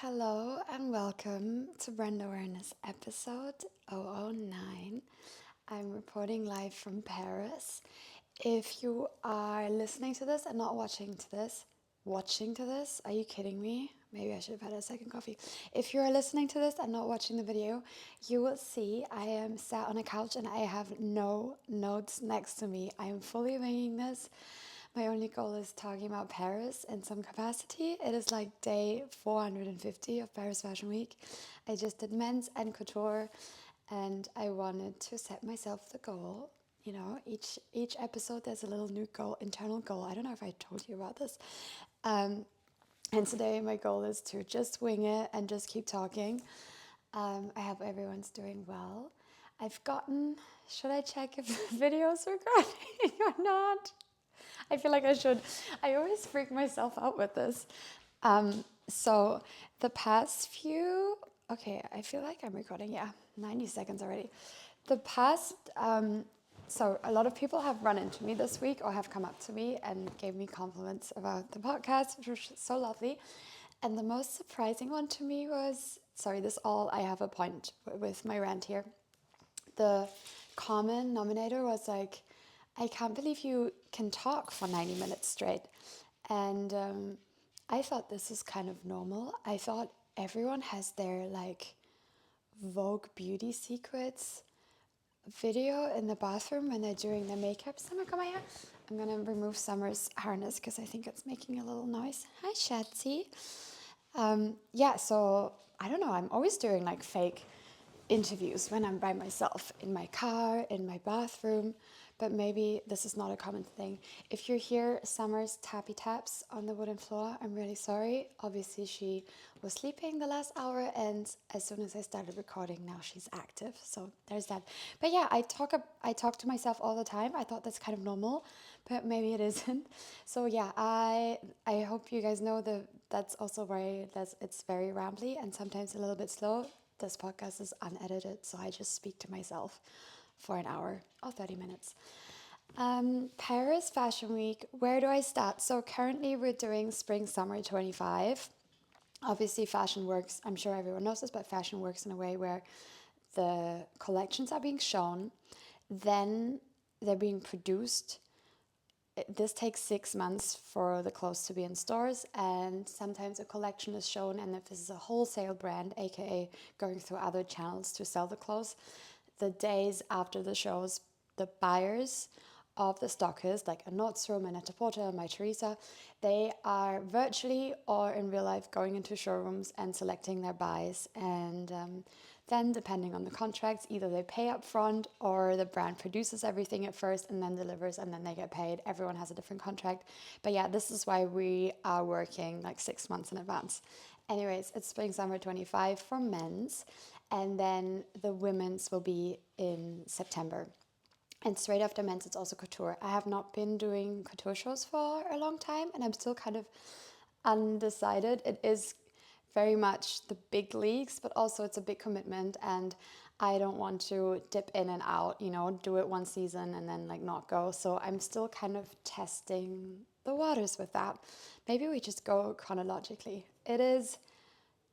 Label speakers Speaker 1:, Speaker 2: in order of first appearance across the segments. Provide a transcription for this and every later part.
Speaker 1: Hello and welcome to Brand Awareness episode 009. I'm reporting live from Paris. If you are listening to this and not watching to this, are you kidding me? Maybe I should have had a second coffee. If you are listening to this and not watching the video, you will see I am sat on a couch and I have no notes next to me. I am fully winging this. My only goal is talking about Paris in some capacity. It is like day 450 of Paris Fashion Week. I just did men's and couture, and I wanted to set myself the goal. You know, each episode there's a little new goal, internal goal. I don't know if I told you about this. And today my goal is to just wing it and just keep talking. I hope everyone's doing well. I've gotten, should I check if the video's recording or not? I feel like I should. I always freak myself out with this. So the past few, okay, I feel like I'm recording, yeah, 90 seconds already. The past, so a lot of people have run into me this week or have come up to me and gave me compliments about the podcast, which was so lovely. And the most surprising one to me was, sorry, I have a point with my rant here. The common denominator was like, I can't believe you can talk for 90 minutes straight. And I thought this is kind of normal. I thought everyone has their like Vogue beauty secrets video in the bathroom when they're doing their makeup. Summer, come here. I'm gonna remove Summer's harness because I think it's making a little noise. Hi, Shatsy. Yeah, so I don't know. I'm always doing like fake interviews when I'm by myself in my car, in my bathroom, but maybe this is not a common thing. If you hear Summer's tappy taps on the wooden floor, I'm really sorry. Obviously, she was sleeping the last hour, and as soon as I started recording, now she's active. So there's that. But yeah, I talk to myself all the time. I thought that's kind of normal, but maybe it isn't. So yeah, I hope you guys know that's also it's very rambly and sometimes a little bit slow. This podcast is unedited, so I just speak to myself for an hour or 30 minutes. Paris Fashion Week, where do I start? So currently we're doing Spring Summer 25. Obviously fashion works, I'm sure everyone knows this, but fashion works in a way where the collections are being shown, then they're being produced. This takes 6 months for the clothes to be in stores, and sometimes a collection is shown, and if this is a wholesale brand, aka going through other channels to sell the clothes, the days after the shows, the buyers of the stockers, like a Nordstrom, a Net-a-Porter, a My Theresa, they are virtually or in real life going into showrooms and selecting their buys. And then, depending on the contracts, either they pay up front or the brand produces everything at first and then delivers and then they get paid. Everyone has a different contract. But yeah, this is why we are working like 6 months in advance. Anyways, it's Spring Summer 25 for men's, and then the women's will be in September. And straight after men's, it's also couture. I have not been doing couture shows for a long time, and I'm still kind of undecided. It is very much the big leagues, but also it's a big commitment, and I don't want to dip in and out, do it one season and then like not go. So I'm still kind of testing the waters with that. Maybe we just go chronologically. It is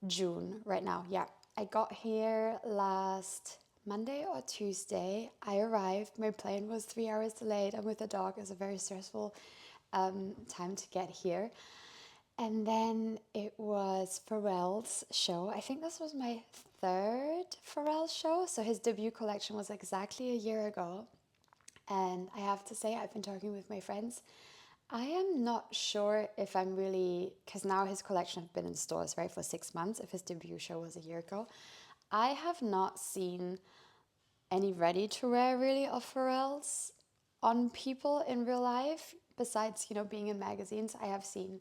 Speaker 1: June right now. Yeah, I got here last Monday or Tuesday. I arrived. My plane was 3 hours delayed, and with the dog, it was a very stressful time to get here. And then it was Pharrell's show. I think this was my third Pharrell show. So his debut collection was exactly a year ago. And I have to say, I've been talking with my friends. I am not sure if I'm really, because now his collection has been in stores, right, for 6 months, if his debut show was a year ago. I have not seen any ready to wear really of Pharrell's on people in real life. Besides, being in magazines, I have seen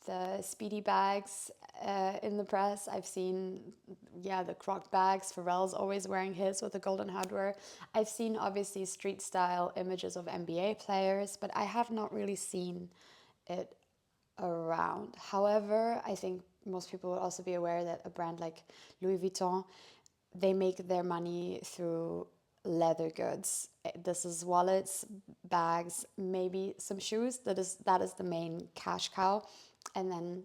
Speaker 1: the speedy bags in the press. I've seen, the croc bags. Pharrell's always wearing his with the golden hardware. I've seen obviously street style images of NBA players, but I have not really seen it around. However, I think most people would also be aware that a brand like Louis Vuitton, they make their money through leather goods. This is wallets, bags, maybe some shoes. That is the main cash cow. And then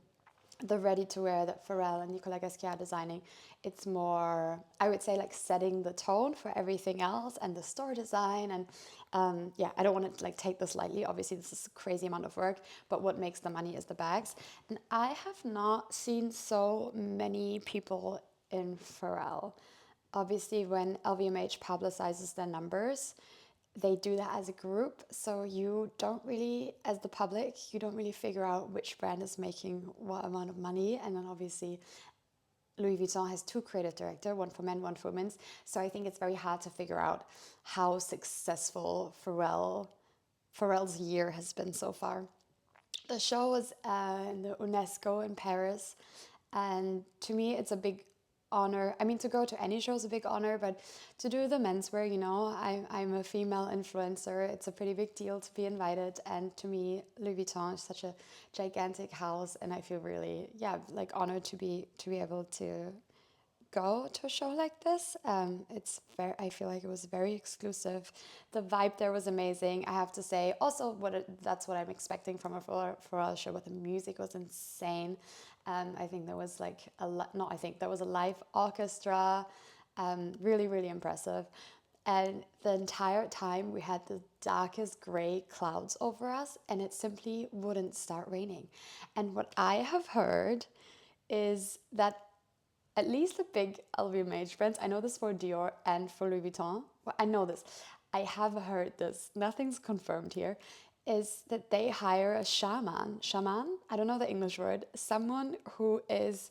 Speaker 1: the ready-to-wear that Pharrell and Nicolas Gasquet are designing, it's more, I would say, like setting the tone for everything else and the store design. And yeah, I don't want to like take this lightly. Obviously, this is a crazy amount of work, but what makes the money is the bags. And I have not seen so many people in Pharrell. Obviously, when LVMH publicizes their numbers, they do that as a group, so you don't really, as the public, you don't really figure out which brand is making what amount of money. And then obviously Louis Vuitton has two creative directors, one for men, one for women's. So I think it's very hard to figure out how successful Pharrell's year has been so far. The show was in the UNESCO in Paris, and to me, it's a big honor. I mean, to go to any show is a big honor, but to do the menswear, I'm a female influencer. It's a pretty big deal to be invited, and to me, Louis Vuitton is such a gigantic house, and I feel really, yeah, like honored to be able to go to a show like this. It's very, I feel like it was very exclusive. The vibe there was amazing, I have to say. Also, that's what I'm expecting from a Pharrell show, but the music was insane. I think there was like not I think there was a live orchestra. Really, really impressive. And the entire time we had the darkest gray clouds over us, and it simply wouldn't start raining. And what I have heard is that at least the big LVMH brands, I know this for Dior and for Louis Vuitton, well, I know this, I have heard this, nothing's confirmed here, is that they hire a shaman, I don't know the English word, someone who is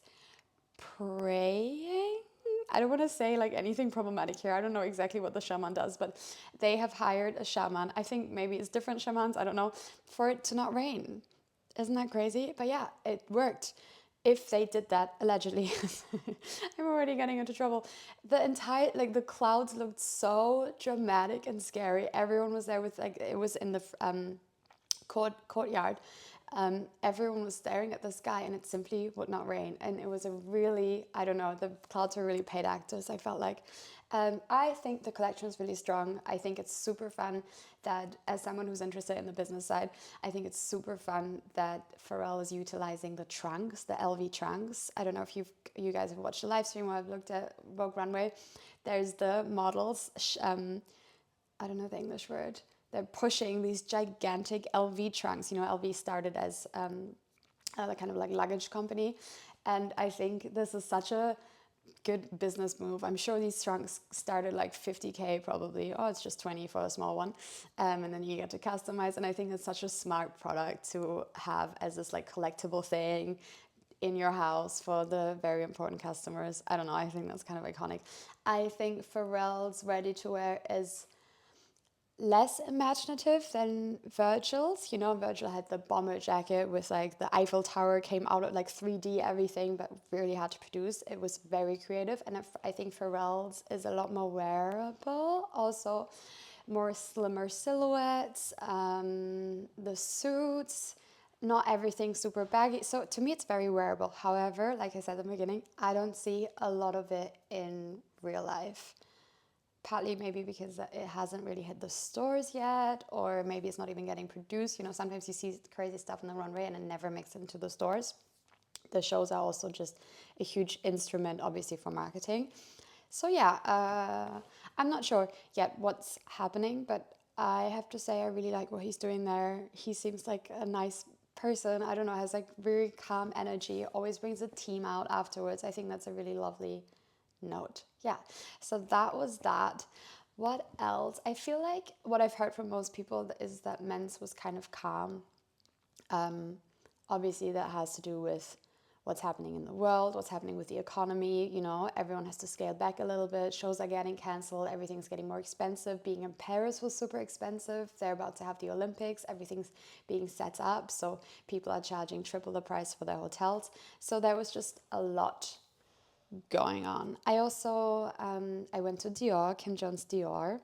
Speaker 1: praying. I don't want to say like anything problematic here. I don't know exactly what the shaman does, but they have hired a shaman. I think maybe it's different shamans, I don't know, for it to not rain. Isn't that crazy? But yeah, it worked. If they did that, allegedly, I'm already getting into trouble. The entire, like the clouds looked so dramatic and scary. Everyone was there with like, it was in the courtyard. Everyone was staring at the sky and it simply would not rain. And it was a really, I don't know, the clouds were really paid actors, I felt like. I think the collection is really strong. I think it's super fun that, as someone who's interested in the business side, I think it's super fun that Pharrell is utilizing the trunks, the LV trunks. I don't know if you guys have watched the live stream or I've looked at Vogue Runway. There's the models, I don't know the English word. They're pushing these gigantic LV trunks. LV started as a kind of like luggage company. And I think this is such a good business move. I'm sure these trunks started like 50K probably. Oh, it's just 20 for a small one. And then you get to customize. And I think it's such a smart product to have as this like collectible thing in your house for the very important customers. I don't know. I think that's kind of iconic. I think Pharrell's ready to wear is less imaginative than Virgil's. Virgil had the bomber jacket with like the Eiffel Tower came out of like 3D everything, but really hard to produce. It was very creative, and I think Pharrell's is a lot more wearable. Also, more slimmer silhouettes. The suits. Not everything super baggy. So to me, it's very wearable. However, like I said at the beginning, I don't see a lot of it in real life. Partly maybe because it hasn't really hit the stores yet, or maybe it's not even getting produced. Sometimes you see crazy stuff on the runway and it never makes it into the stores. The shows are also just a huge instrument, obviously, for marketing. So yeah, I'm not sure yet what's happening, but I have to say I really like what he's doing there. He seems like a nice person. I don't know, has like very calm energy, always brings a team out afterwards. I think that's a really lovely note. Yeah, so that was that. What else? I feel like what I've heard from most people is that men's was kind of calm. Obviously, that has to do with what's happening in the world, what's happening with the economy. Everyone has to scale back a little bit. Shows are getting canceled. Everything's getting more expensive. Being in Paris was super expensive. They're about to have the Olympics. Everything's being set up. So people are charging triple the price for their hotels. So there was just a lot going on. I also, I went to Dior, Kim Jones Dior.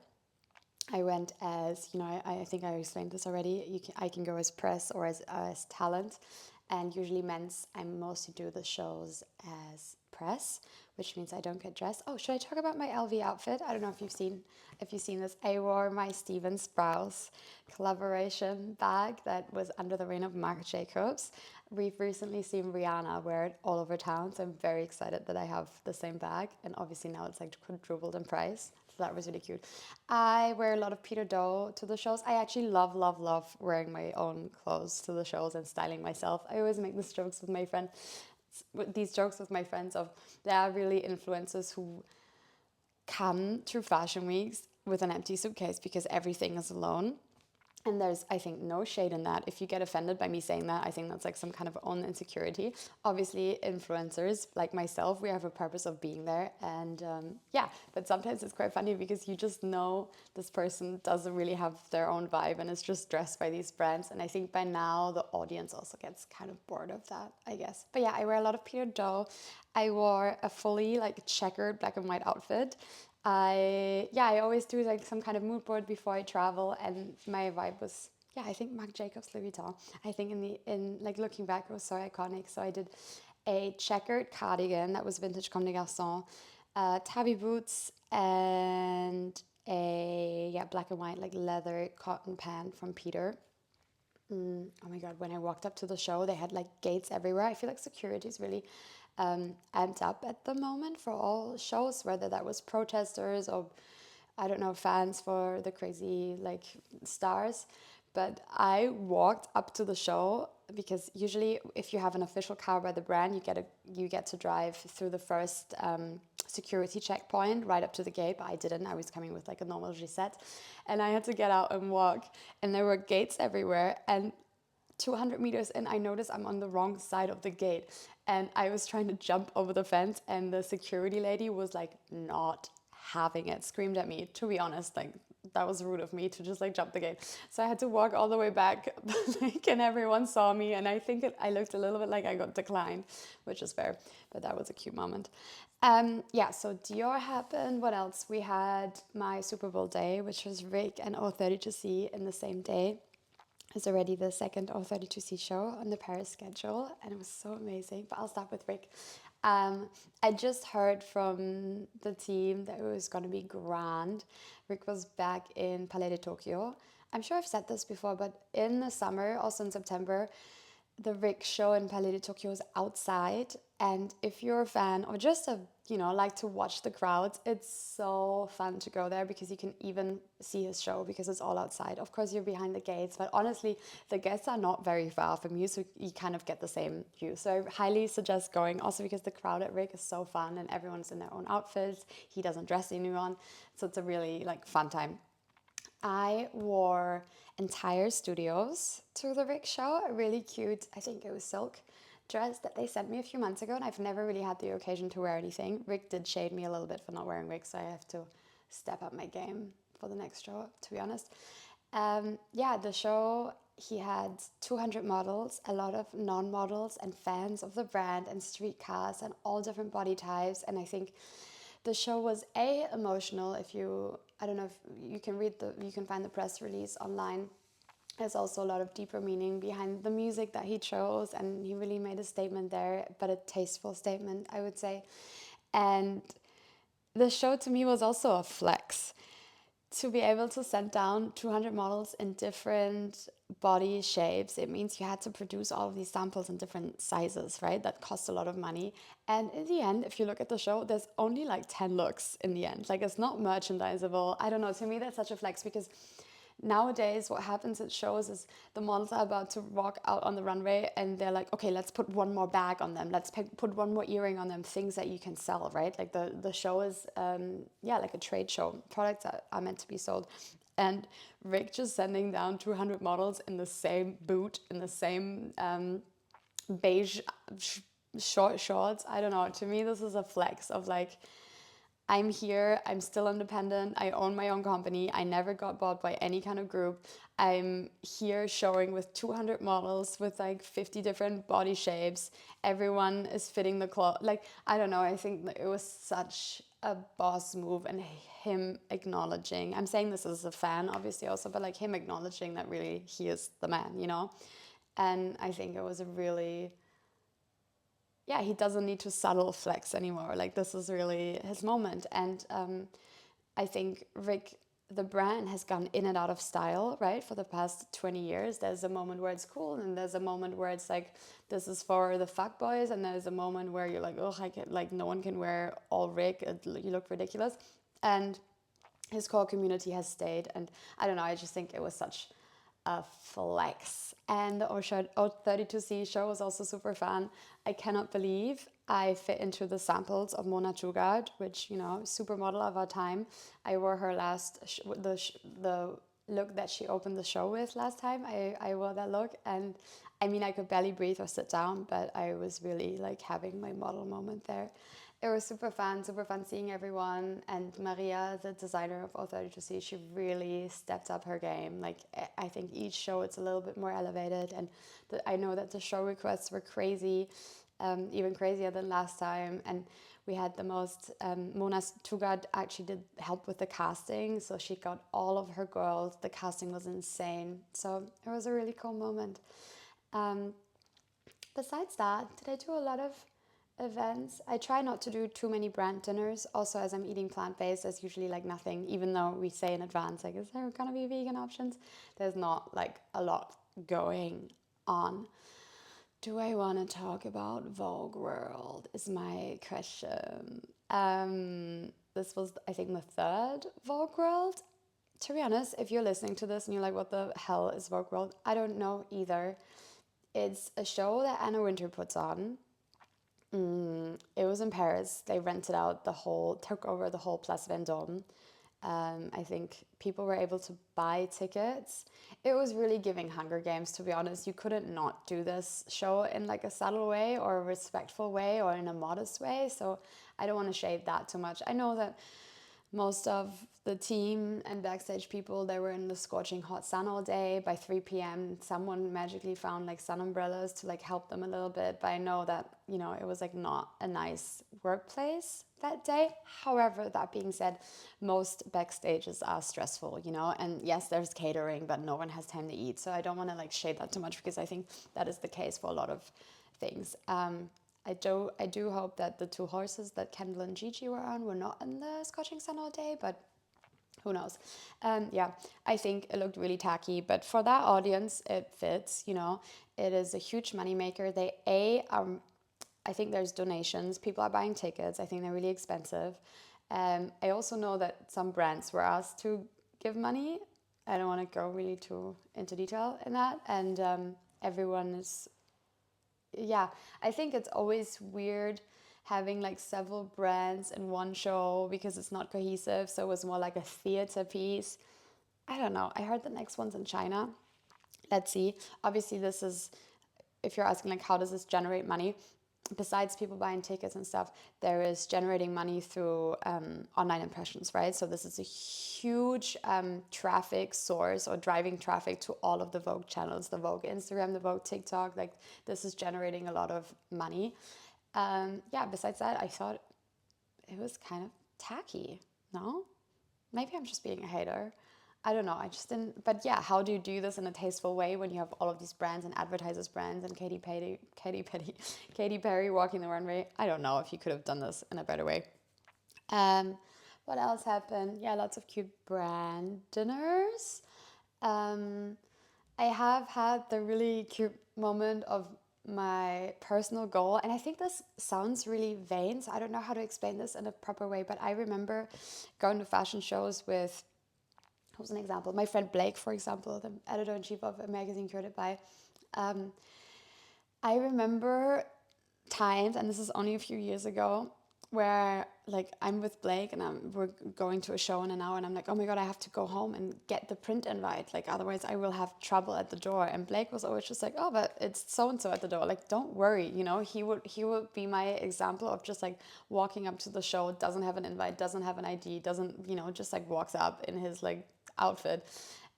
Speaker 1: I went as, I think I explained this already. I can go as press or as talent. And usually men's, I mostly do the shows as press, which means I don't get dressed. Oh, should I talk about my LV outfit? I don't know if you've seen this. I wore my Steven Sprouse collaboration bag that was under the reign of Marc Jacobs. We've recently seen Rihanna wear it all over town, so I'm very excited that I have the same bag, and obviously now it's like quadrupled in price. So that was really cute. I wear a lot of Peter Doe to the shows. I actually love, love, love wearing my own clothes to the shows and styling myself. I always make these jokes with my friends of there are really influencers who come to fashion weeks with an empty suitcase because everything is alone. And there's, I think, no shade in that. If you get offended by me saying that, I think that's like some kind of own insecurity. Obviously, influencers like myself, we have a purpose of being there. And yeah, but sometimes it's quite funny because you just know this person doesn't really have their own vibe and is just dressed by these brands. And I think by now the audience also gets kind of bored of that, I guess. But yeah, I wear a lot of Peter Doe. I wore a fully like checkered black and white outfit. I always do like some kind of mood board before I travel, and my vibe was, yeah, I think Marc Jacobs Louis Vuitton. I think in like looking back, it was so iconic. So I did a checkered cardigan that was vintage Comme des Garçons, tabby boots, and a black and white like leather cotton pant from Peter. Oh my God, when I walked up to the show, they had like gates everywhere. I feel like security is really amped up at the moment for all shows, whether that was protesters or, I don't know, fans for the crazy like stars. But I walked up to the show because usually if you have an official car by the brand, you get to drive through the first security checkpoint right up to the gate. But I didn't. I was coming with like a normal Gisette, and I had to get out and walk. And there were gates everywhere. And 200 meters in, I noticed I'm on the wrong side of the gate, and I was trying to jump over the fence, and the security lady was like not having it, screamed at me. To be honest, like that was rude of me to just like jump the gate. So I had to walk all the way back, like, and everyone saw me, and I think I looked a little bit like I got declined, which is fair, but that was a cute moment. So Dior happened. What else? We had my Super Bowl day, which was Rick and O32C in the same day. It's already the second O32C show on the Paris schedule, and it was so amazing. But I'll start with Rick. I just heard from the team that it was going to be grand. Rick was back in Palais de Tokyo. I'm sure I've said this before, but in the summer, also in September, the Rick show in Palais de Tokyo is outside, and if you're a fan or just like to watch the crowds, it's so fun to go there because you can even see his show because it's all outside. Of course, you're behind the gates, but honestly, the guests are not very far from you, so you kind of get the same view. So I highly suggest going, also because the crowd at Rick is so fun and everyone's in their own outfits. He doesn't dress anyone, so it's a really like fun time. I wore entire studios to the Rick show, a really cute, I think it was silk dress that they sent me a few months ago, and I've never really had the occasion to wear anything. Rick did shade me a little bit for not wearing wigs, so I have to step up my game for the next show, to be honest. The show, he had 200 models, a lot of non-models and fans of the brand and street cars and all different body types, and I think the show was emotional. I don't know if you can find the press release online. There's also a lot of deeper meaning behind the music that he chose, and he really made a statement there, but a tasteful statement, I would say. And the show to me was also a flex. To be able to send down 200 models in different body shapes, it means you had to produce all of these samples in different sizes, right? That cost a lot of money. And in the end, if you look at the show, there's only like 10 looks in the end. Like, it's not merchandisable. I don't know. To me, that's such a flex because nowadays what happens at shows is the models are about to walk out on the runway and they're like, okay, let's put one more bag on them, let's put one more earring on them, things that you can sell, right? Like the show is like a trade show. Products are meant to be sold. And Rick just sending down 200 models in the same boot, in the same beige short shorts. I don't know, to me this is a flex of like, I'm here, I'm still independent, I own my own company, I never got bought by any kind of group. I'm here showing with 200 models with like 50 different body shapes. Everyone is fitting the cloth. Like, I don't know, I think it was such a boss move, and him acknowledging, I'm saying this as a fan obviously also, but like him acknowledging that really he is the man, you know? And I think it was a really yeah, he doesn't need to subtle flex anymore. Like, this is really his moment. And I think Rick, the brand, has gone in and out of style, right? For the past 20 years. There's a moment where it's cool, and there's a moment where it's like, this is for the fuck boys, and there's a moment where you're like, oh, I can, like, no one can wear all Rick. You look ridiculous. And his core community has stayed. And I don't know, I just think it was such a flex. And the O32C show was also super fun. I cannot believe I fit into the samples of Mona Tugard, which, you know, supermodel of our time. I wore her the look that she opened the show with last time. I wore that look, and I mean, I could barely breathe or sit down, but I was really like having my model moment there. It was super fun seeing everyone. And Maria, the designer of O32C, she really stepped up her game. Like, I think each show it's a little bit more elevated. And I know that the show requests were crazy, even crazier than last time. And we had the most, Mona Tugard actually did help with the casting. So she got all of her girls. The casting was insane. So it was a really cool moment. Um, Besides that, did I do a lot of events? I try not to do too many brand dinners. Also, as I'm eating plant-based, there's usually like nothing, even though we say in advance, like, is there gonna be vegan options? There's not like a lot going on. Do I want to talk about Vogue World is my question. This was, I think, the third Vogue World. To be honest, if you're listening to this and you're like, what the hell is Vogue World? I don't know either. It's a show that Anna Wintour puts on. It was in Paris. They rented out took over the whole Place Vendôme. I think people were able to buy tickets. It was really giving Hunger Games, to be honest. You couldn't not do this show in like a subtle way or a respectful way or in a modest way. So I don't want to shade that too much. I know that most of the team and backstage people, they were in the scorching hot sun all day. By 3 p.m. someone magically found like sun umbrellas to like help them a little bit, but I know that, you know, it was like not a nice workplace that day. However, that being said, most backstages are stressful, you know, and yes, there's catering, but no one has time to eat. So I don't want to like shade that too much, because I think that is the case for a lot of things. I do hope that the two horses that Kendall and Gigi were on were not in the scorching sun all day, but who knows? Yeah, I think it looked really tacky, but for that audience, it fits, you know. It is a huge moneymaker. I think there's donations. People are buying tickets. I think they're really expensive. I also know that some brands were asked to give money. I don't want to go really too into detail in that. And everyone is, yeah, I think it's always weird having like several brands in one show because it's not cohesive. So it was more like a theater piece. I don't know. I heard the next one's in China. Let's see. Obviously, this is, if you're asking like how does this generate money, besides people buying tickets and stuff, there is generating money through online impressions, right? So this is a huge traffic source, or driving traffic to all of the Vogue channels, the Vogue Instagram, the Vogue TikTok. Like, this is generating a lot of money. Yeah, besides that, I thought it was kind of tacky. No? Maybe I'm just being a hater. I don't know. I just didn't. But yeah, how do you do this in a tasteful way when you have all of these brands and advertisers brands and Katy Perry walking the runway? I don't know if you could have done this in a better way. Um, what else happened? Yeah, lots of cute brand dinners. Um, I have had the really cute moment of my personal goal, and I think this sounds really vain, so I don't know how to explain this in a proper way, but I remember going to fashion shows with, who's an example? My friend Blake, for example, the editor-in-chief of a magazine curated by. I remember times, and this is only a few years ago, where like I'm with Blake and we're going to a show in an hour, and I'm like, oh my god, I have to go home and get the print invite, like otherwise I will have trouble at the door. And Blake was always just like, oh, but it's so and so at the door, like don't worry, you know. He would be my example of just like walking up to the show, doesn't have an invite, doesn't have an ID, doesn't, you know, just like walks up in his like outfit.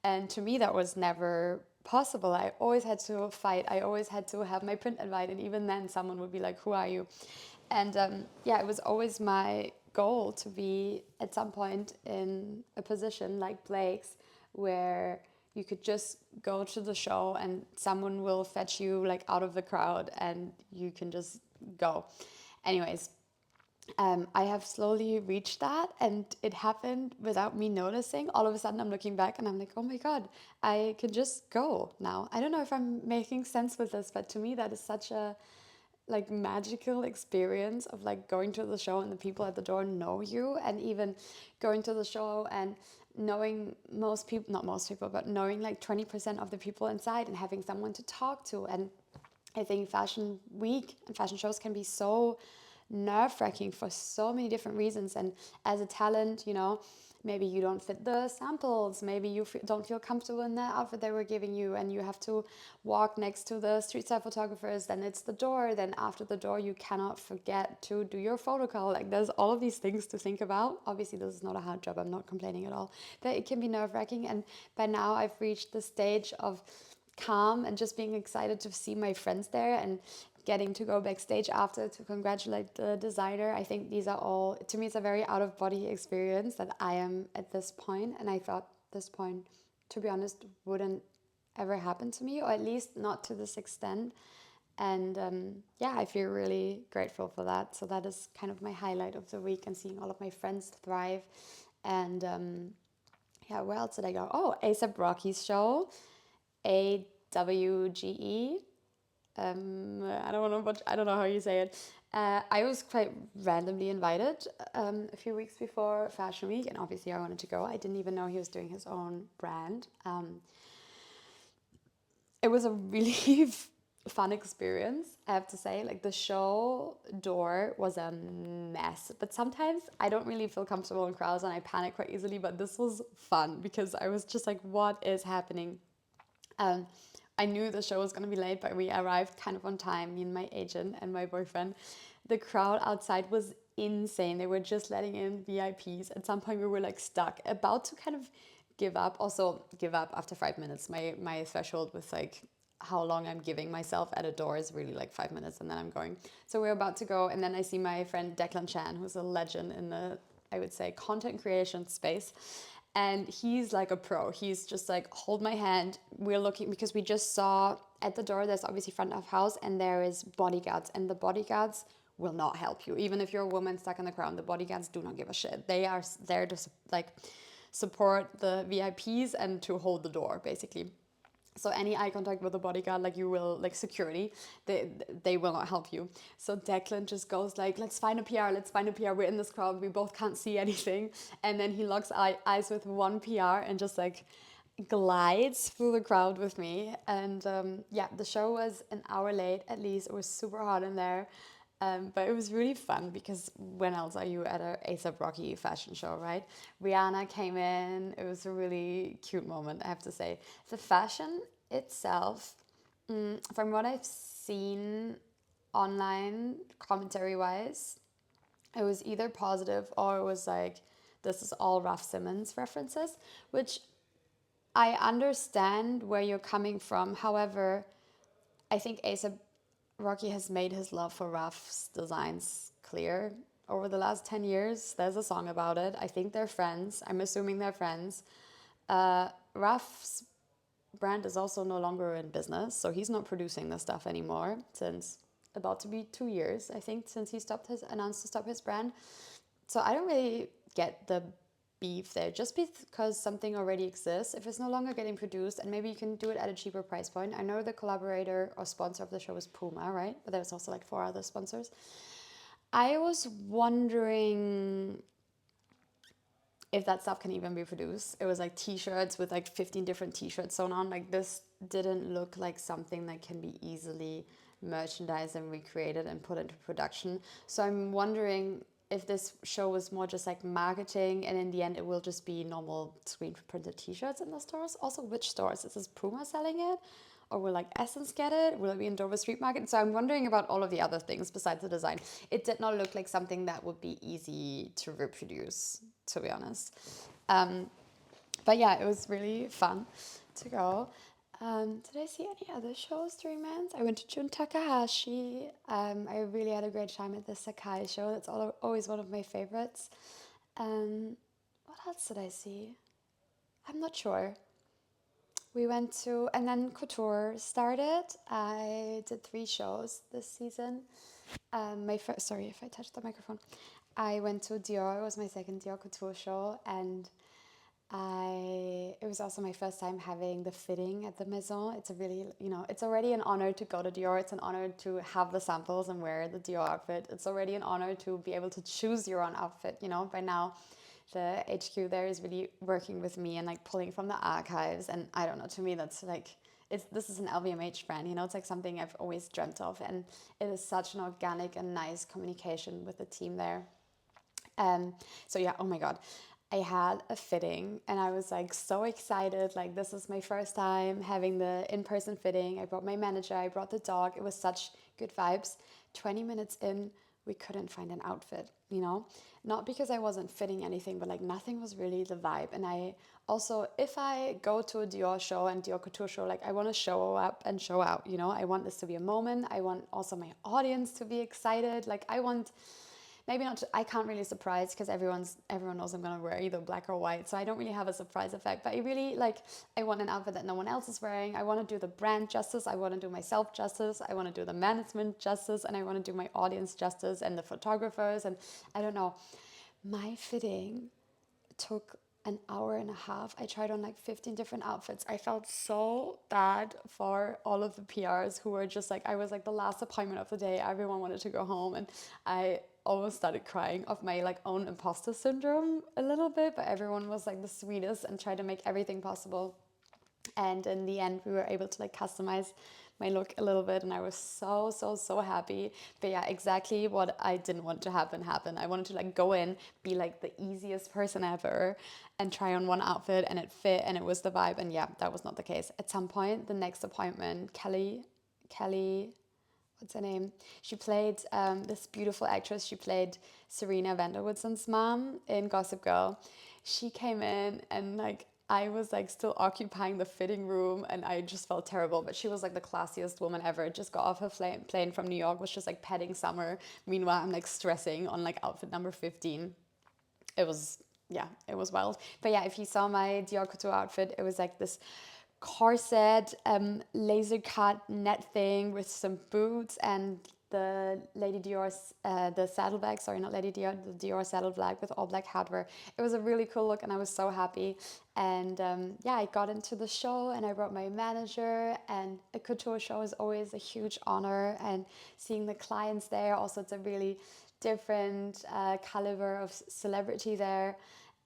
Speaker 1: And to me that was never possible. I always had to fight. I always had to have my print invite, and even then someone would be like, who are you? And yeah, it was always my goal to be at some point in a position like Blake's, where you could just go to the show and someone will fetch you like out of the crowd, and you can just go. Anyways, I have slowly reached that, and it happened without me noticing. All of a sudden, I'm looking back and I'm like, oh my God, I can just go now. I don't know if I'm making sense with this, but to me, that is such a like magical experience of like going to the show and the people at the door know you, and even going to the show and knowing most people, not most people, but knowing like 20% of the people inside and having someone to talk to. And I think fashion week and fashion shows can be so nerve-wracking for so many different reasons. And as a talent, you know, maybe you don't fit the samples, maybe you don't feel comfortable in that outfit they were giving you, and you have to walk next to the street style photographers. Then it's the door, then after the door you cannot forget to do your photo call. Like, there's all of these things to think about. Obviously this is not a hard job, I'm not complaining at all, but it can be nerve-wracking. And by now I've reached the stage of calm and just being excited to see my friends there, and getting to go backstage after to congratulate the designer. I think these are all, to me, it's a very out of body experience that I am at this point. And I thought this point, to be honest, wouldn't ever happen to me, or at least not to this extent. And yeah, I feel really grateful for that. So that is kind of my highlight of the week, and seeing all of my friends thrive. And yeah, where else did I go? Oh, ASAP Rocky's show, AWGE. I don't know how you say it. I was quite randomly invited a few weeks before Fashion Week, and obviously I wanted to go. I didn't even know he was doing his own brand. It was a really fun experience, I have to say. Like, the show door was a mess, but sometimes I don't really feel comfortable in crowds and I panic quite easily, but this was fun because I was just like, what is happening? I knew the show was going to be late, but we arrived kind of on time, me and my agent and my boyfriend. The crowd outside was insane. They were just letting in VIPs. At some point we were like stuck, about to kind of give up. Also give up after 5 minutes. My threshold with like how long I'm giving myself at a door is really like 5 minutes, and then I'm going. So we're about to go, and then I see my friend Declan Chan, who's a legend in the, I would say, content creation space. And he's like a pro. He's just like, hold my hand. We're looking, because we just saw at the door, there's obviously front of house, and there is bodyguards. And the bodyguards will not help you. Even if you're a woman stuck in the crowd, the bodyguards do not give a shit. They are there to like support the VIPs and to hold the door, basically. So any eye contact with a bodyguard, like you will, like security, they will not help you. So Declan just goes like, let's find a PR, let's find a PR. We're in this crowd, we both can't see anything. And then he locks eyes with one PR and just like glides through the crowd with me. And yeah, the show was an hour late at least. It was super hot in there. But it was really fun because when else are you at a ASAP Rocky fashion show, right? Rihanna came in. It was a really cute moment, I have to say. The fashion itself, from what I've seen online, commentary-wise, it was either positive or it was like, this is all Raf Simons references, which I understand where you're coming from. However, I think ASAP Rocky has made his love for Raf's designs clear over the last 10 years. There's a song about it. I think they're friends. I'm assuming they're friends. Raf's brand is also no longer in business, so he's not producing the stuff anymore since about to be 2 years, I think, since he announced to stop his brand. So I don't really get the beef there, just because something already exists. If it's no longer getting produced, and maybe you can do it at a cheaper price point. I know the collaborator or sponsor of the show is Puma, right? But there's also like 4 other sponsors. I was wondering if that stuff can even be produced. It was like t-shirts with like 15 different t-shirts sewn on. Like, this didn't look like something that can be easily merchandised and recreated and put into production. So I'm wondering if this show was more just like marketing, and in the end it will just be normal screen printed t-shirts in the stores. Also, which stores? Is this Puma selling it? Or will like Essence get it? Will it be in Dover Street Market? So I'm wondering about all of the other things besides the design. It did not look like something that would be easy to reproduce, to be honest. But yeah, it was really fun to go. Did I see any other shows during Men's? I went to Jun Takahashi. I really had a great time at the Sakai show. That's always one of my favorites. What else did I see? I'm not sure. We went to, and then couture started. I did 3 shows this season. My first, sorry if I touched the microphone. I went to Dior. It was my second Dior couture show, and it was also my first time having the fitting at the Maison. It's a really, it's already an honor to go to Dior. It's an honor to have the samples and wear the Dior outfit. It's already an honor to be able to choose your own outfit. By now, the HQ there is really working with me and like pulling from the archives. And I don't know, to me, that's like, this is an LVMH brand, it's like something I've always dreamt of. And it is such an organic and nice communication with the team there. So yeah, oh my God. I had a fitting and I was like so excited. Like, this is my first time having the in-person fitting. I brought my manager, I brought the dog. It was such good vibes. 20 minutes in, we couldn't find an outfit, Not because I wasn't fitting anything, but like nothing was really the vibe. And I also, if I go to a Dior show and Dior couture show, like I want to show up and show out, I want this to be a moment. I want also my audience to be excited. Like I want... Maybe not, I can't really surprise because everyone knows I'm going to wear either black or white. So I don't really have a surprise effect. But I really I want an outfit that no one else is wearing. I want to do the brand justice. I want to do myself justice. I want to do the management justice. And I want to do my audience justice and the photographers. And I don't know. My fitting took an hour and a half. I tried on like 15 different outfits. I felt so bad for all of the PRs who were just like, I was like the last appointment of the day. Everyone wanted to go home. And I almost started crying of my like own imposter syndrome a little bit, but everyone was like the sweetest and tried to make everything possible. And in the end, we were able to like customize my look a little bit, and I was so happy. But yeah, exactly what I didn't want to happen happened. I wanted to like go in, be like the easiest person ever, and try on one outfit, and it fit, and it was the vibe. And yeah, that was not the case. At some point, the next appointment, Kelly, what's her name? She played this beautiful actress. She played Serena van der Woodsen's mom in Gossip Girl. She came in and like I was like still occupying the fitting room and I just felt terrible. But she was like the classiest woman ever. Just got off her plane from New York, was just like petting Summer. Meanwhile, I'm like stressing on like outfit number 15. It was wild. But yeah, if you saw my Dior couture outfit, it was like this corset, laser cut net thing with some boots and the Lady Dior's, the saddlebag, sorry, not Lady Dior, the Dior saddlebag with all black hardware. It was a really cool look and I was so happy. And I got into the show and I brought my manager, and a couture show is always a huge honor, and seeing the clients there, also it's a really different caliber of celebrity there.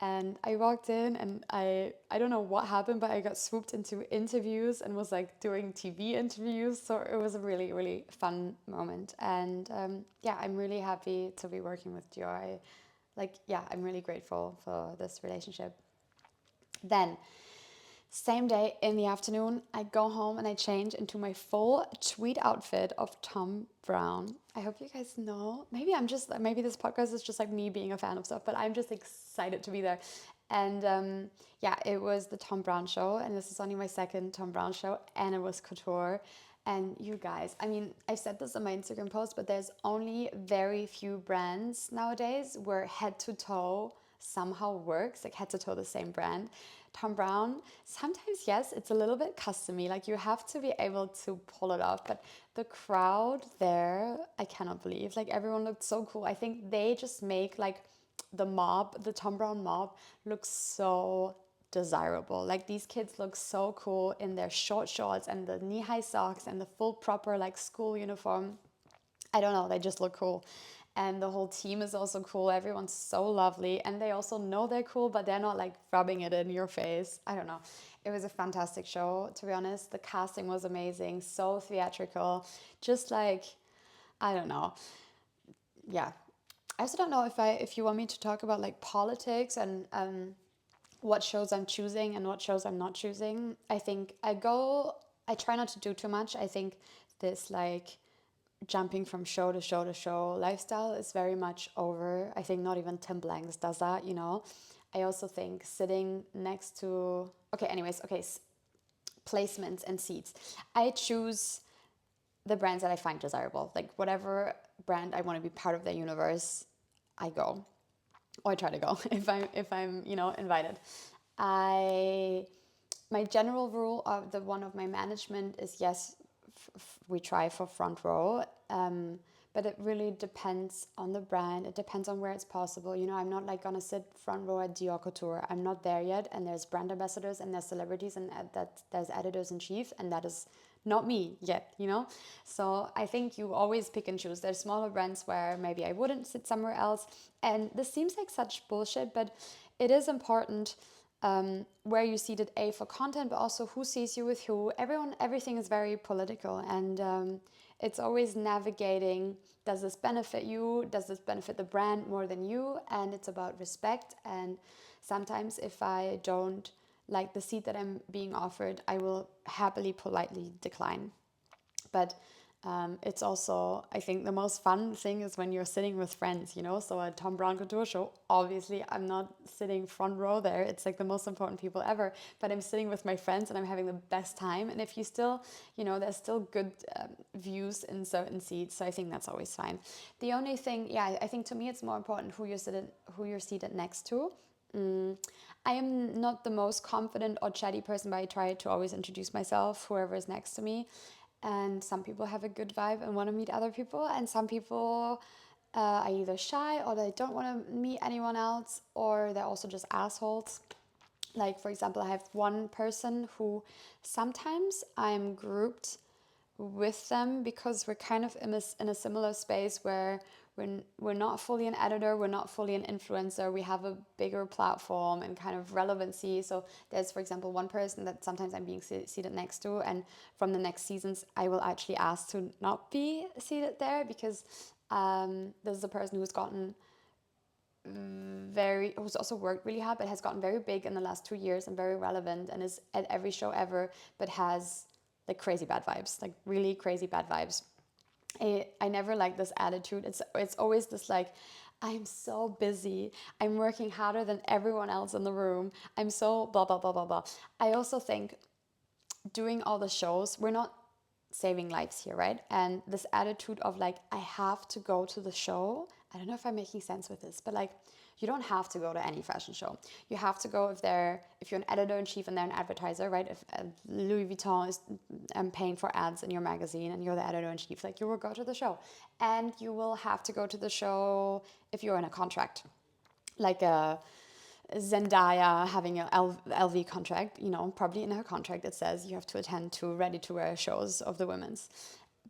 Speaker 1: And I walked in and I don't know what happened, but I got swooped into interviews and was like doing TV interviews. So it was a really, really fun moment. And I'm really happy to be working with Dior. I'm really grateful for this relationship. Then, same day in the afternoon, I go home and I change into my full tweed outfit of Thom Browne. I hope you guys know. Maybe this podcast is just like me being a fan of stuff, but I'm just excited to be there. And it was the Thom Browne show, and this is only my second Thom Browne show, and it was couture. And you guys, I mean, I've said this on my Instagram post, but there's only very few brands nowadays where head to toe somehow works, like head to toe the same brand. Thom Browne, sometimes, yes, it's a little bit customy. Like you have to be able to pull it off. But the crowd there, I cannot believe. Like everyone looked so cool. I think they just make like the Thom Browne mob look so desirable. Like these kids look so cool in their short shorts and the knee-high socks and the full proper like school uniform. I don't know, they just look cool. And the whole team is also cool. Everyone's so lovely. And they also know they're cool, but they're not like rubbing it in your face. I don't know. It was a fantastic show, to be honest. The casting was amazing. So theatrical. Just like, I don't know. Yeah. I also don't know if you want me to talk about like politics and what shows I'm choosing and what shows I'm not choosing. I think I try not to do too much. I think this like jumping from show to show to show lifestyle is very much over. I think not even Tim Blanks does that, I also think sitting next to, placements and seats. I choose the brands that I find desirable. Like whatever brand I want to be part of their universe, I go. Or I try to go if I'm invited. I my general rule of the one of my management is yes, we try for front row, but it really depends on the brand. It depends on where it's possible. You know, I'm not like gonna sit front row at Dior couture. I'm not there yet, and there's brand ambassadors and there's celebrities and that there's editors in chief, and that is not me yet, you know. So I think you always pick and choose. There's smaller brands where maybe I wouldn't sit somewhere else, and this seems like such bullshit, but it is important, where you see that, a, for content, but also who sees you with who. Everything is very political, and it's always navigating, does this benefit you, does this benefit the brand more than you, and it's about respect. And sometimes if I don't like the seat that I'm being offered, I will happily politely decline. But it's also, I think the most fun thing is when you're sitting with friends, you know. So at Tom Brown Couture show, obviously I'm not sitting front row there. It's like the most important people ever. But I'm sitting with my friends and I'm having the best time. And if you still, you know, there's still good views in certain seats. So I think that's always fine. The only thing, yeah, I think to me it's more important who you're seated next to. I am not the most confident or chatty person, but I try to always introduce myself, whoever is next to me. And some people have a good vibe and want to meet other people, and some people are either shy or they don't want to meet anyone else, or they're also just assholes. Like, for example, I have one person who sometimes I'm grouped with them because we're kind of in a similar space where we're not fully an editor, we're not fully an influencer, we have a bigger platform and kind of relevancy. So there's, for example, one person that sometimes I'm being seated next to, and from the next seasons I will actually ask to not be seated there, because this is a person who's gotten who's also worked really hard, but has gotten very big in the last 2 years and very relevant, and is at every show ever, but has like crazy bad vibes, like really crazy bad vibes. I never like this attitude. It's always this like, I'm so busy. I'm working harder than everyone else in the room. I'm so blah blah blah blah blah. I also think doing all the shows, we're not saving lives here, right? And this attitude of like, I have to go to the show. I don't know if I'm making sense with this, but like, you don't have to go to any fashion show. You have to go if you're an editor in chief and they're an advertiser, right? If Louis Vuitton is paying for ads in your magazine and you're the editor in chief, like, you will go to the show. And you will have to go to the show if you're in a contract, like a Zendaya having an LV contract, you know, probably in her contract it says you have to attend to ready-to-wear shows of the women's.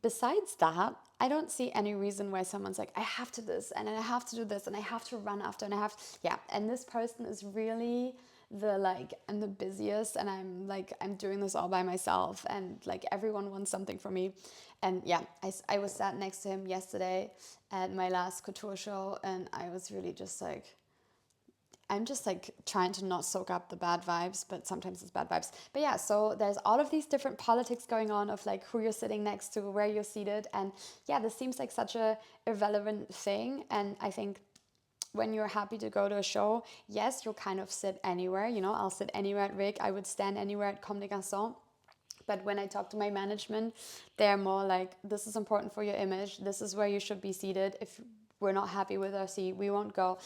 Speaker 1: Besides that, I don't see any reason why someone's like, I have to this, and I have to do this, and I have to run after, and I have, yeah. And this person is really the like, I'm the busiest, and I'm doing this all by myself, and like everyone wants something from me. And yeah, I was sat next to him yesterday at my last couture show, and I was really just like, I'm just like trying to not soak up the bad vibes, but sometimes it's bad vibes. But yeah, so there's all of these different politics going on of like who you're sitting next to, where you're seated. And yeah, this seems like such a irrelevant thing. And I think when you're happy to go to a show, yes, you'll kind of sit anywhere. You know, I'll sit anywhere at Rig. I would stand anywhere at Comme des Garçons. But when I talk to my management, they're more like, this is important for your image. This is where you should be seated. If we're not happy with our seat, we won't go.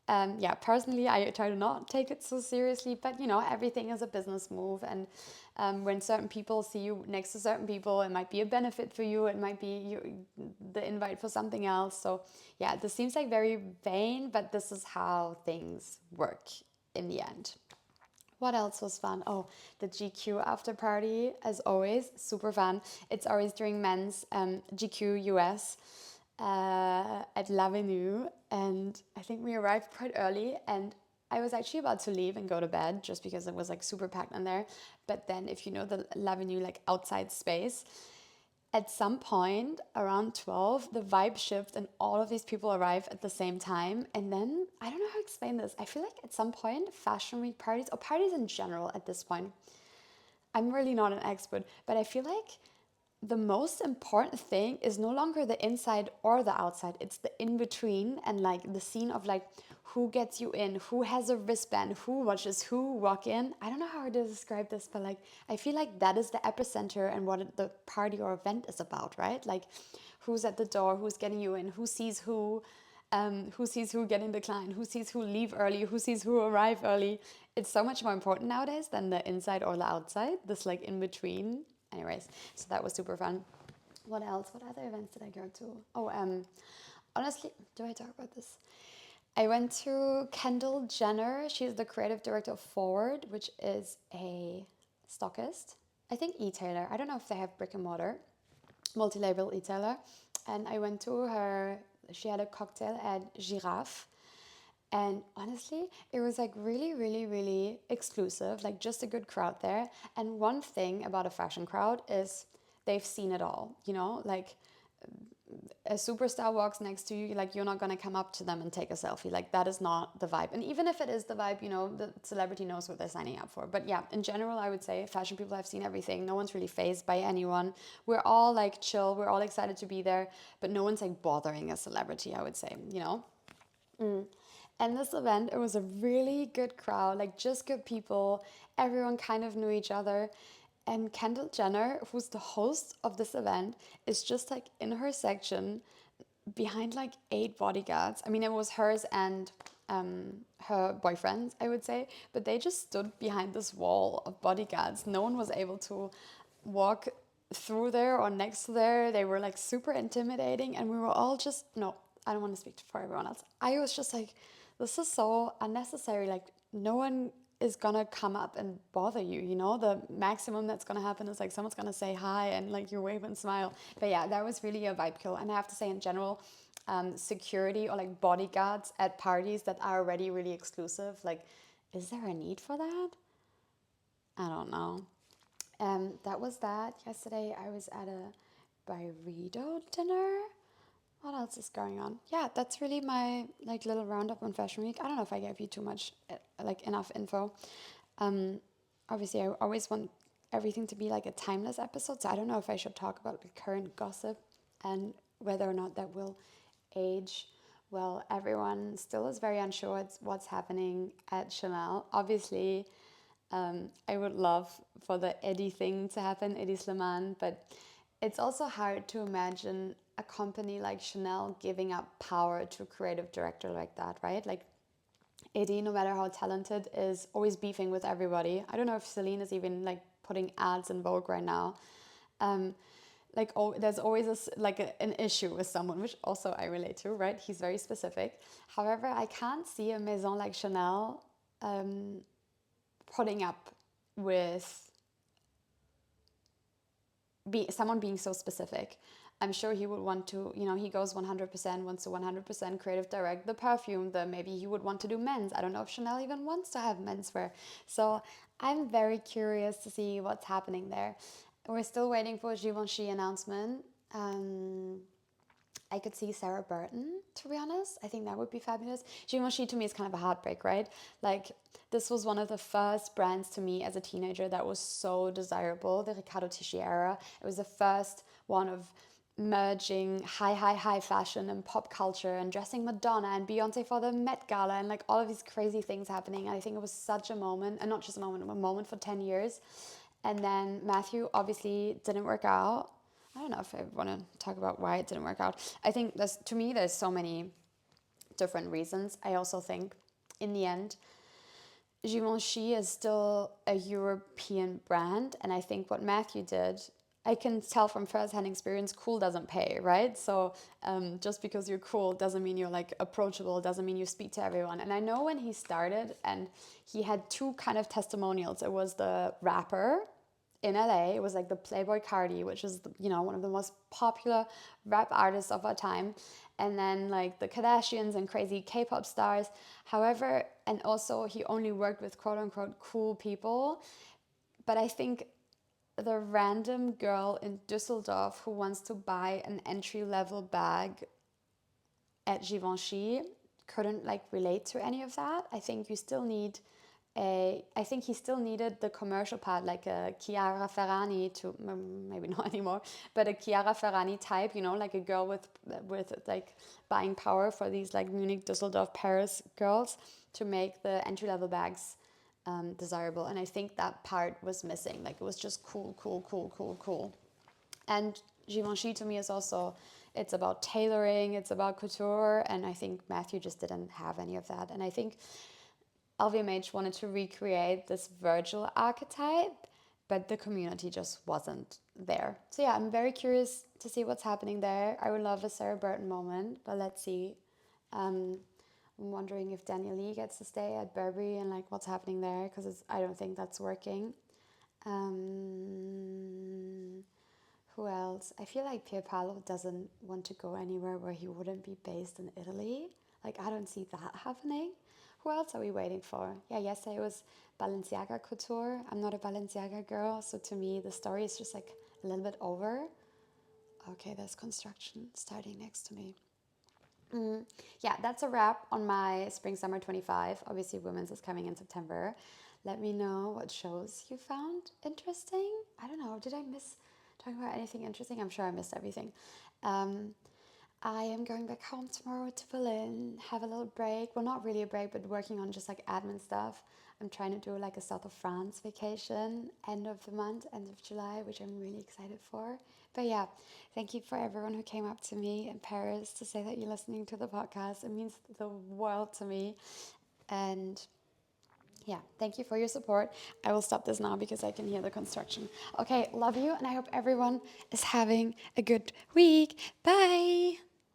Speaker 1: Yeah, personally, I try to not take it so seriously, but you know, everything is a business move. And when certain people see you next to certain people, it might be a benefit for you. It might be the invite for something else. So yeah, this seems like very vain, but this is how things work in the end. What else was fun? Oh, the GQ after party, as always, super fun. It's always during men's GQ US at L'Avenue, and I think we arrived quite early, and I was actually about to leave and go to bed just because it was like super packed in there. But then if you know the L'Avenue like outside space, at some point around 12, the vibe shifts and all of these people arrive at the same time. And then, I don't know how to explain this. I feel like at some point, fashion week parties, or parties in general at this point, I'm really not an expert, but I feel like the most important thing is no longer the inside or the outside. It's the in between, and like the scene of like who gets you in, who has a wristband, who watches who walk in. I don't know how to describe this, but like I feel like that is the epicenter and what the party or event is about, right? Like who's at the door, who's getting you in, who sees who. who sees who getting declined, who sees who leave early, who sees who arrive early. It's so much more important nowadays than the inside or the outside, this like in between. Anyways, so that was super fun. What else? What other events did I go to? Oh, honestly, do I talk about this? I went to Kendall Jenner. She's the creative director of Forward, which is a stockist. I think e-tailer. I don't know if they have brick and mortar, multi-label e-tailer. And I went to her, she had a cocktail at Giraffe. And honestly, it was like really, really, really exclusive, like just a good crowd there. And one thing about a fashion crowd is they've seen it all, you know, like a superstar walks next to you, like you're not going to come up to them and take a selfie. Like that is not the vibe. And even if it is the vibe, you know, the celebrity knows what they're signing up for. But yeah, in general, I would say fashion people have seen everything. No one's really fazed by anyone. We're all like chill. We're all excited to be there, but no one's like bothering a celebrity, I would say, you know? And this event, it was a really good crowd, like just good people. Everyone kind of knew each other. And Kendall Jenner, who's the host of this event, is just like in her section behind like 8 bodyguards. I mean, it was hers and her boyfriend, I would say, but they just stood behind this wall of bodyguards. No one was able to walk through there or next to there. They were like super intimidating, and we were all just, no, I don't want to speak for everyone else. I was just like, this is so unnecessary. Like, no one is gonna come up and bother you, you know? The maximum that's gonna happen is like someone's gonna say hi and like you wave and smile. But yeah, that was really a vibe kill. And I have to say, in general, security or like bodyguards at parties that are already really exclusive, like, is there a need for that? I don't know. That was that. Yesterday I was at a burrito dinner. What else is going on? Yeah, that's really my like little roundup on Fashion Week. I don't know if I gave you too much, like enough info. Um, Obviously, I always want everything to be like a timeless episode, so I don't know if I should talk about the current gossip and whether or not that will age. Well, everyone still is very unsure what's happening at Chanel. Obviously, I would love for the Eddie thing to happen, Eddie Slimane, but it's also hard to imagine a company like Chanel giving up power to a creative director like that, right? Like Eddie, no matter how talented, is always beefing with everybody. I don't know if Celine is even like putting ads in Vogue right now. Um, like there's always an issue with someone, which also I relate to, right? He's very specific. However, I can't see a maison like Chanel putting up with someone being so specific. I'm sure he would want to, you know, he goes 100%, wants to 100% creative direct the perfume, maybe he would want to do men's. I don't know if Chanel even wants to have menswear. So I'm very curious to see what's happening there. We're still waiting for a Givenchy announcement. I could see Sarah Burton, to be honest. I think that would be fabulous. Givenchy to me is kind of a heartbreak, right? Like, this was one of the first brands to me as a teenager that was so desirable, the Riccardo Tisci era. It was the first one of merging high fashion and pop culture and dressing Madonna and Beyonce for the Met Gala and like all of these crazy things happening. And I think it was such a moment, and not just a moment for 10 years. And then Matthew obviously didn't work out. I don't know if I want to talk about why it didn't work out. I think there's so many different reasons. I also think in the end, Givenchy is still a European brand. And I think what Matthew did, I can tell from first-hand experience, cool doesn't pay, right? So just because you're cool doesn't mean you're like approachable, doesn't mean you speak to everyone. And I know when he started, and he had two kind of testimonials. It was the rapper in LA. It was like the Playboy Cardi, which is, you know, one of the most popular rap artists of our time. And then like the Kardashians and crazy K-pop stars. However, and also he only worked with quote unquote cool people. But I think the random girl in Düsseldorf who wants to buy an entry-level bag at Givenchy couldn't like relate to any of that. I think you still need I think he still needed the commercial part, like a Chiara Ferrani to, maybe not anymore, but a Chiara Ferrani type, you know, like a girl with like buying power for these like Munich, Düsseldorf, Paris girls to make the entry-level bags desirable. And I think that part was missing. Like it was just cool. And Givenchy to me is also it's about tailoring, it's about couture, and I think Matthew just didn't have any of that. And I think LVMH wanted to recreate this Virgil archetype, but the community just wasn't there. So yeah, I'm very curious to see what's happening there. I would love a Sarah Burton moment, but let's see. Um, I'm wondering if Daniel Lee gets to stay at Burberry and like what's happening there, because I don't think that's working. Who else? I feel like Pierpaolo doesn't want to go anywhere where he wouldn't be based in Italy. Like, I don't see that happening. Who else are we waiting for? Yeah, yesterday was Balenciaga Couture. I'm not a Balenciaga girl, so to me, the story is just like a little bit over. Okay, there's construction starting next to me. Yeah, that's a wrap on my Spring Summer 25. Obviously, Women's is coming in September. Let me know what shows you found interesting. I don't know, did I miss talking about anything interesting? I'm sure I missed everything. Um, I am going back home tomorrow to Berlin, have a little break. Well, not really a break, but working on just like admin stuff. I'm trying to do like a South of France vacation end of the month, end of July, which I'm really excited for. But yeah, thank you for everyone who came up to me in Paris to say that you're listening to the podcast. It means the world to me. And yeah, thank you for your support. I will stop this now because I can hear the construction. Okay, love you, and I hope everyone is having a good week. Bye.